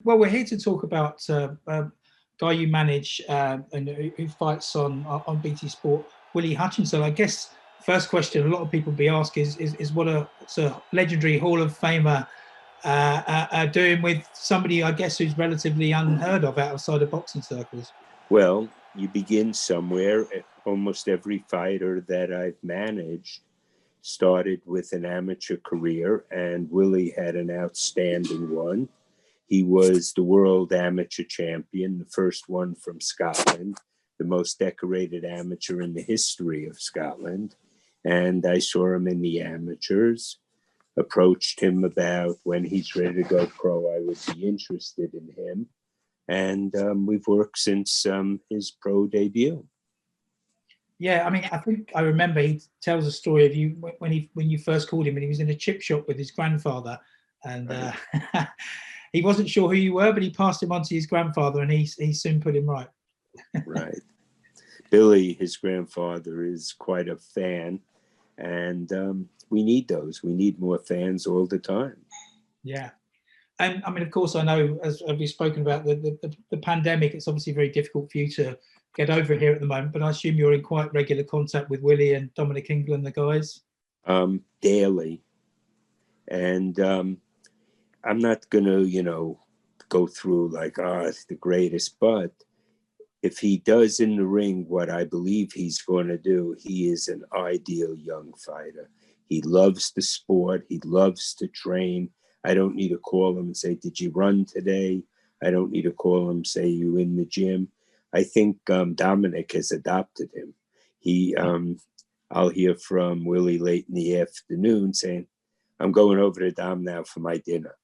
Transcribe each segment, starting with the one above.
Well, we're here to talk about guy you manage and who fights on BT Sport, Willy Hutchinson. I guess first question a lot of people be asked is what a legendary Hall of Famer doing with somebody, I guess, who's relatively unheard of outside of boxing circles. Well, you begin somewhere. Almost every fighter that I've managed started with an amateur career, and Willie had an outstanding one. He was the world amateur champion, the first one from Scotland, the most decorated amateur in the history of Scotland. And I saw him in the amateurs, approached him about when he's ready to go pro, I would be interested in him. And we've worked since his pro debut. Yeah, I mean, I think I remember he tells a story of you when you first called him, and he was in a chip shop with his grandfather, and Right. he wasn't sure who you were, but he passed him on to his grandfather, and he soon put him right. Right. Billy, his grandfather, is quite a fan, and we need those. We need more fans all the time. Yeah. And I mean, of course, I know as we've spoken about the pandemic, it's obviously very difficult for you to get over here at the moment. But I assume you're in quite regular contact with Willie and Dominic England, the guys. Daily, and I'm not gonna, go through like, it's the greatest, but if he does in the ring what I believe he's going to do, he is an ideal young fighter. He loves the sport. He loves to train. I don't need to call him and say, did you run today? I don't need to call him, say, you in the gym. I think Dominic has adopted him. I'll hear from Willie late in the afternoon saying, I'm going over to Dom now for my dinner.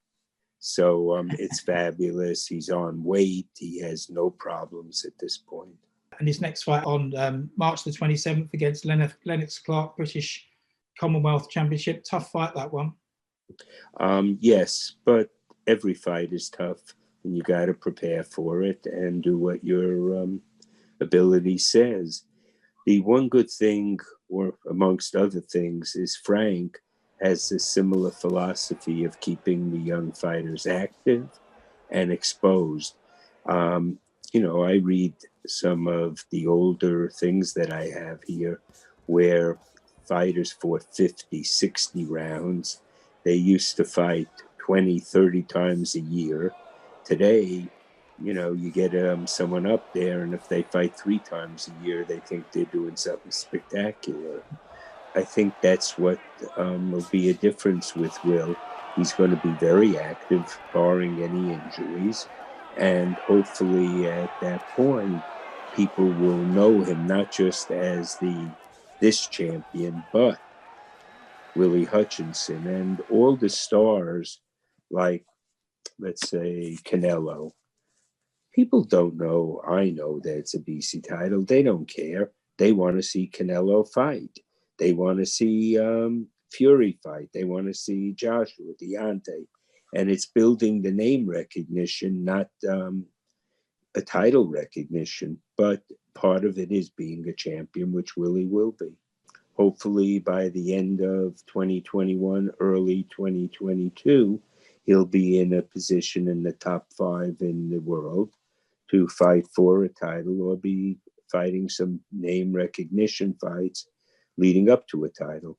So it's fabulous. He's on weight. He has no problems at this point. And his next fight on March the 27th against Lennox Clark, British Commonwealth Championship. Tough fight, that one. Yes, but every fight is tough, and you got to prepare for it and do what your ability says. The one good thing, or amongst other things, is Frank has a similar philosophy of keeping the young fighters active and exposed. I read some of the older things that I have here where fighters fought 50, 60 rounds. They used to fight 20, 30 times a year. Today, you get someone up there, and if they fight 3 times a year, they think they're doing something spectacular. I think that's what will be a difference with Will. He's going to be very active, barring any injuries. And hopefully at that point, people will know him not just as this champion, but Willy Hutchinson and all the stars like, let's say, Canelo. People don't know, I know that it's a BC title. They don't care. They want to see Canelo fight. They want to see Fury fight. They want to see Joshua, Deontay. And it's building the name recognition, not a title recognition. But part of it is being a champion, which Willie will be. Hopefully by the end of 2021, early 2022, he'll be in a position in the top 5 in the world to fight for a title or be fighting some name recognition fights leading up to a title.